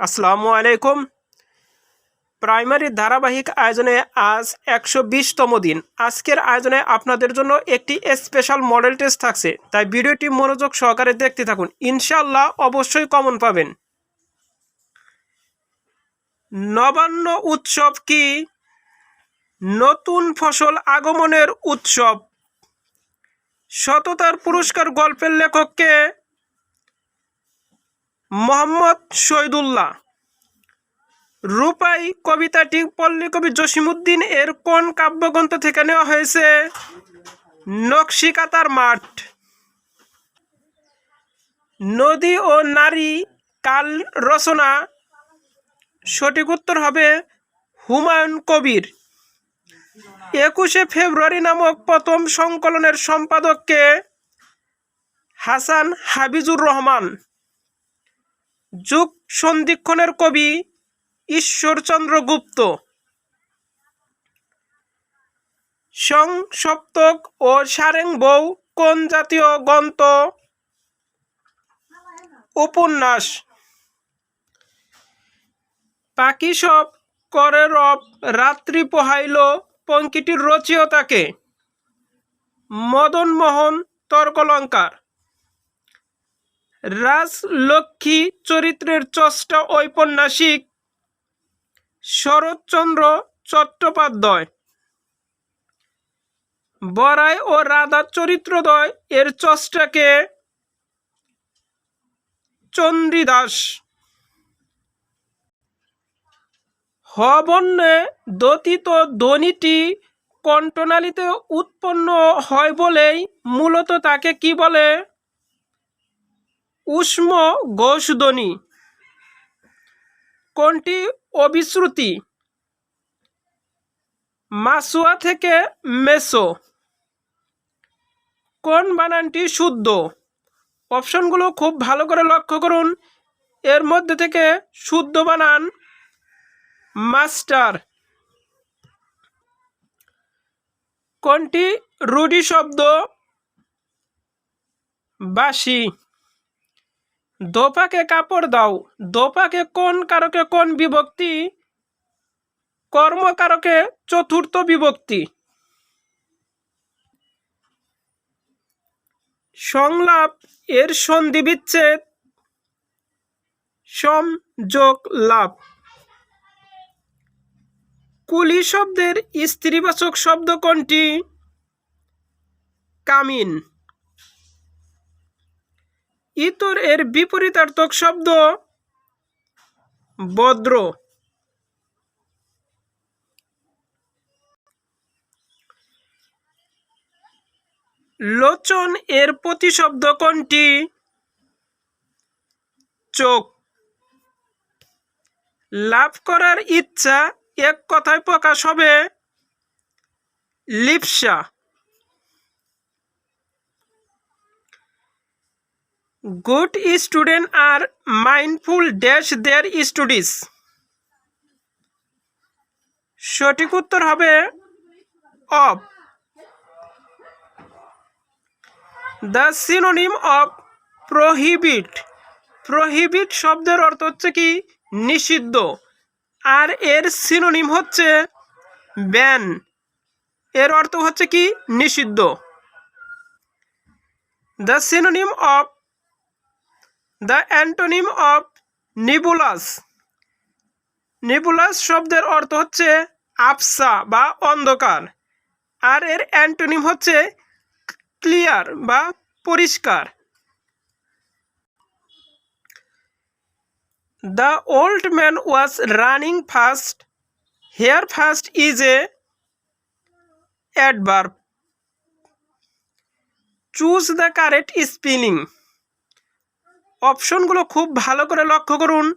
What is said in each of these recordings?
আসসালামু আলাইকুম। প্রাইমারি ধারাবাহিক আয়োজনে আজ 120তম দিন। আজকের আয়োজনে আপনাদের জন্য একটি স্পেশাল মডেল টেস্ট থাকছে, তাই ভিডিওটি মনোযোগ সহকারে দেখতে থাকুন। ইনশাআল্লাহ অবশ্যই কমন পাবেন। নবান্ন উৎসব কি? নতুন ফসল আগমনের উৎসব। সততার পুরস্কার গল্পের লেখককে? মোহাম্মদ শহীদুল্লাহ। রূপাই কবিতাটি পল্লীকবি জসিমউদ্দিন এর কোন কাব্যগ্রন্থ থেকে নেওয়া হয়েছে? নকশিকাঁথার মাঠ। নদী ও নারী কাল রচনা? সঠিক উত্তর হবে হুমায়ুন কবির। 21শে ফেব্রুয়ারি নামক প্রথম সংকলনের সম্পাদককে? হাসান হাবিজুর রহমান। যুগ সন্ধিক্ষণের কবি? ঈশ্বরচন্দ্র গুপ্ত। সংসপ্তক ও সারেংবউ কোন জাতীয় গ্রন্থ? উপন্যাস। পাখি সব করে রব রাত্রি পোহাইল পঙ্ক্তিটির রচয়িতাকে? মদনমোহন তর্কলঙ্কার। রাজলক্ষ্মী চরিত্রের স্রষ্টা ঔপন্যাসিক? শরৎচন্দ্র চট্টোপাধ্যায়। বড়াই ও রাধা চরিত্রদ্বয় এর স্রষ্টাকে? চণ্ডীদাস। হ বর্ণে দোতিত ধ্বনিটি কণ্ঠনালীতে উৎপন্ন হয় বলেই মূলত তাকে কি বলে? ঊষ্ম ঘোষধ্বনি। কোনটি অভিশ্রুতি? মাসুয়া থেকে মেসো। কোন বানানটি শুদ্ধ? অপশনগুলো খুব ভালো করে লক্ষ্য করুন। এর মধ্যে থেকে শুদ্ধ বানান মাস্টার। কোনটি রুঢ়ি শব্দ? বাসি। দোপাকে কাপড় দাও। দোপাকে কোন কারকে কোন বিভক্তি? কর্মকারকে চতুর্থ বিভক্তি। সংলাপ এর সন্ধি বিচ্ছেদ? সম যোগ লাভ। কুলি শব্দের স্ত্রীবাচক শব্দ কোনটি? কামিন। ইতর এর বিপরীতার্থক শব্দ? ভদ্র। লোচন এর প্রতিশব্দ কোনটি? চোখ। লাভ করার ইচ্ছা এক কথায় প্রকাশ হবে? লিপ্সা। গুড স্টুডেন্ট আর মাইন্ডফুল ড্যাশ দেয়ার স্টাডিজ। সঠিক উত্তর হবে of. The synonym of prohibit. Prohibit শব্দের অর্থ হচ্ছে কি? নিষিদ্ধ। আর এর সিনোনিম হচ্ছে ব্যান। এর অর্থ হচ্ছে কি? নিষিদ্ধ। The synonym of the antonym of nebulous. Nebulous শব্দের অর্থ হচ্ছে আবসা বা অন্ধকার। আর এর অ্যান্টোনিম হচ্ছে ক্লিয়ার বা পরিষ্কার। The old man was running fast. Here fast is a adverb. Choose the correct spelling. অপশনগুলো খুব ভালো করে লক্ষ্য করুন।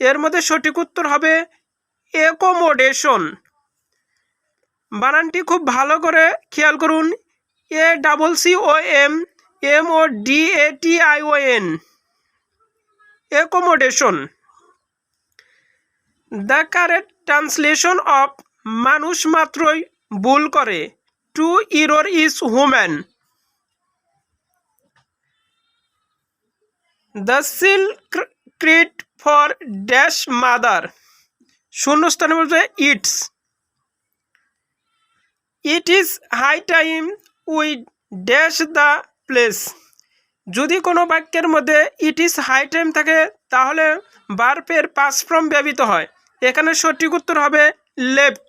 এর মধ্যে সঠিক উত্তর হবে অ্যাকোমোডেশন। বানানটি খুব ভালো করে খেয়াল করুন। ACCOMMODATION। Accommodation. The correct translation of মানুষ মাত্রই ভুল করে। To err is human. The silk cried for dash mother, শূন্যস্থানে বলবে its. It is high time we dash the place. যদি কোনো বাক্যের মধ্যে ইট ইজ হাই টাইম থাকে তাহলে ভার্বের পাস্ট ফর্ম ব্যবহৃত হয়। এখানে সঠিক উত্তর হবে left.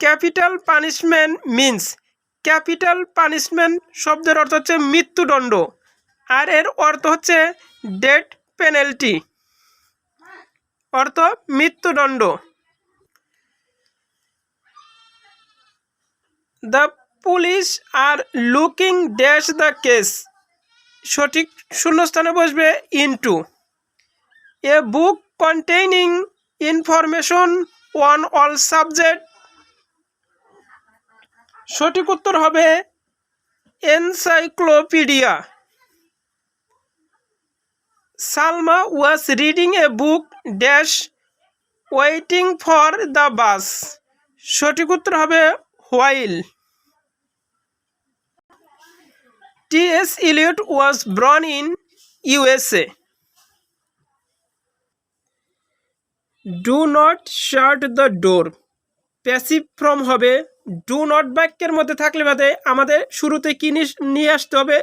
Capital punishment means, capital punishment শব্দের অর্থ হচ্ছে মৃত্যুদণ্ড, আর এর অর্থ হচ্ছে ডেথ পেনাল্টি, অর্থ মৃত্যুদণ্ড। The police are looking dash the case, সঠিক শূন্যস্থানে বসবে into. A book containing information on all subject, সঠিক উত্তর হবে encyclopedia. Salma was reading a book dash waiting for the bus, সঠিক উত্তর হবে while. T.S. Eliot was born in USA. Do not shut the door, passive form হবে do not. বাক্যের মধ্যে থাকলে বাদে আমাদের শুরুতে কি নিয়ে আসতে হবে,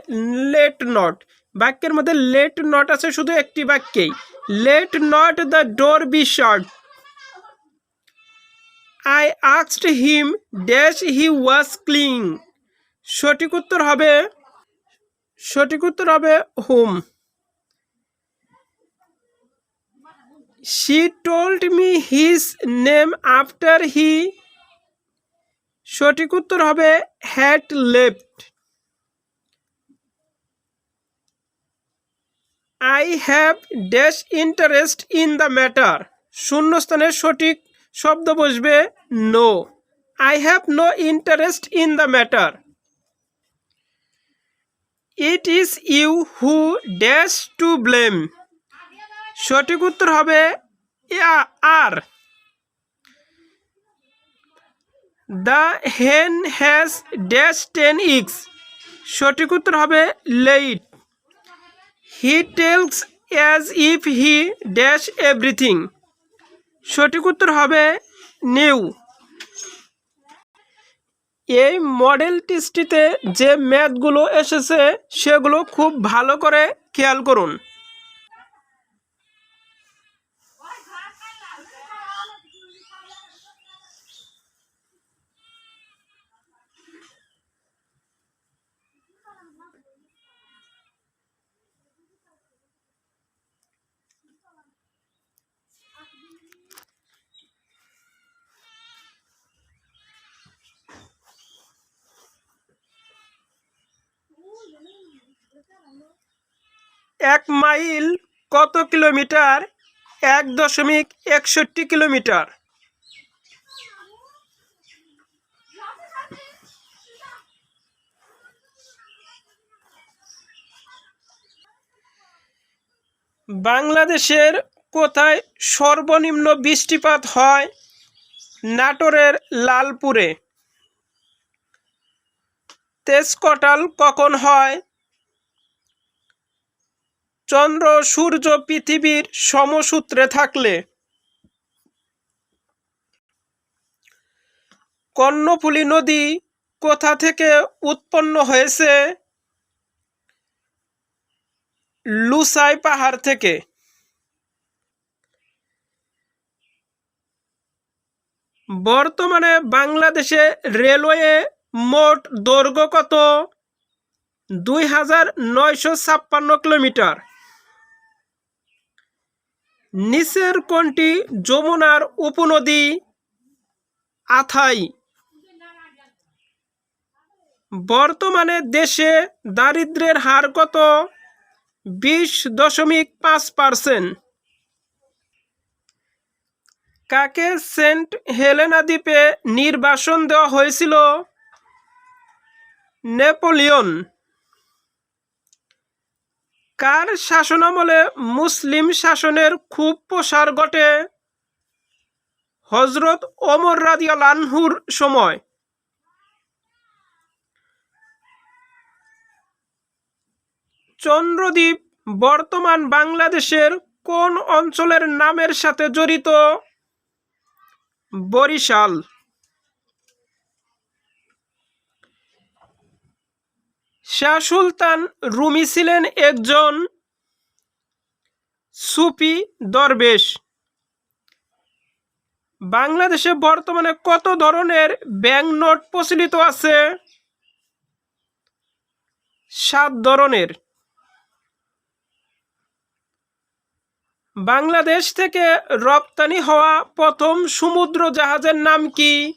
লেট নট। বাক্যের মধ্যে লেট নট আছে শুধু একটি বাক্যেই, let not the door be shut. I asked him dash he was cling, সঠিক উত্তর হবে home. She told me his name after he, সঠিক উত্তর হবে had left. I have dash interest in the matter, শূন্যস্থানে সঠিক শব্দ বসবে no. I have no interest in the matter. It is you who dash to blame, সঠিক উত্তর হবে are. The hen has dash 10 eggs, সঠিক উত্তর হবে late. He tells as if he dash everything, সঠিক উত্তর হবে নিউ। এই মডেল টেস্টটিতে যে ম্যাথগুলো এসেছে সেগুলো খুব ভালো করে খেয়াল করুন। এক মাইল কত কিলোমিটার? 1.61 কিলোমিটার। বাংলাদেশের কোথায় সর্বনিম্ন বৃষ্টিপাত হয়? নাটোরের লালপুরে। তেজকটাল কখন হয়? চন্দ্র সূর্য পৃথিবীর সমসূত্রে থাকলে। কর্ণফুলী নদী কোথা থেকে উৎপন্ন হয়েছে? লুসাই পাহাড় থেকে। বর্তমানে বাংলাদেশে রেলওয়ে মোট দৈর্ঘ্য কত? 2956 কিলোমিটার। নিচের কোনটি যমুনার উপনদী? আথাই। বর্তমানে দেশে দারিদ্র্যের হার কত? 20.5%। কাকে সেন্ট হেলেনা দ্বীপে নির্বাসন দেওয়া হয়েছিল? নেপোলিয়ন। কার শাসনামলে মুসলিম শাসনের খুব প্রসার ঘটে? হযরত ওমর রাদিয়াল্লাহু আনহুর সময়। চন্দ্রদ্বীপ বর্তমান বাংলাদেশের কোন অঞ্চলের নামের সাথে জড়িত? বরিশাল। শাহ সুলতান রুমি ছিলেন একজন সুফি দরবেশ। বাংলাদেশে বর্তমানে কত ধরনের ব্যাংক নোট প্রচলিত আছে? 7 ধরনের। বাংলাদেশ থেকে রপ্তানি হওয়া প্রথম সমুদ্র জাহাজের নাম কি?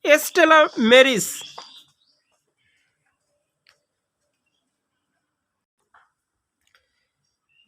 Stella Mary's.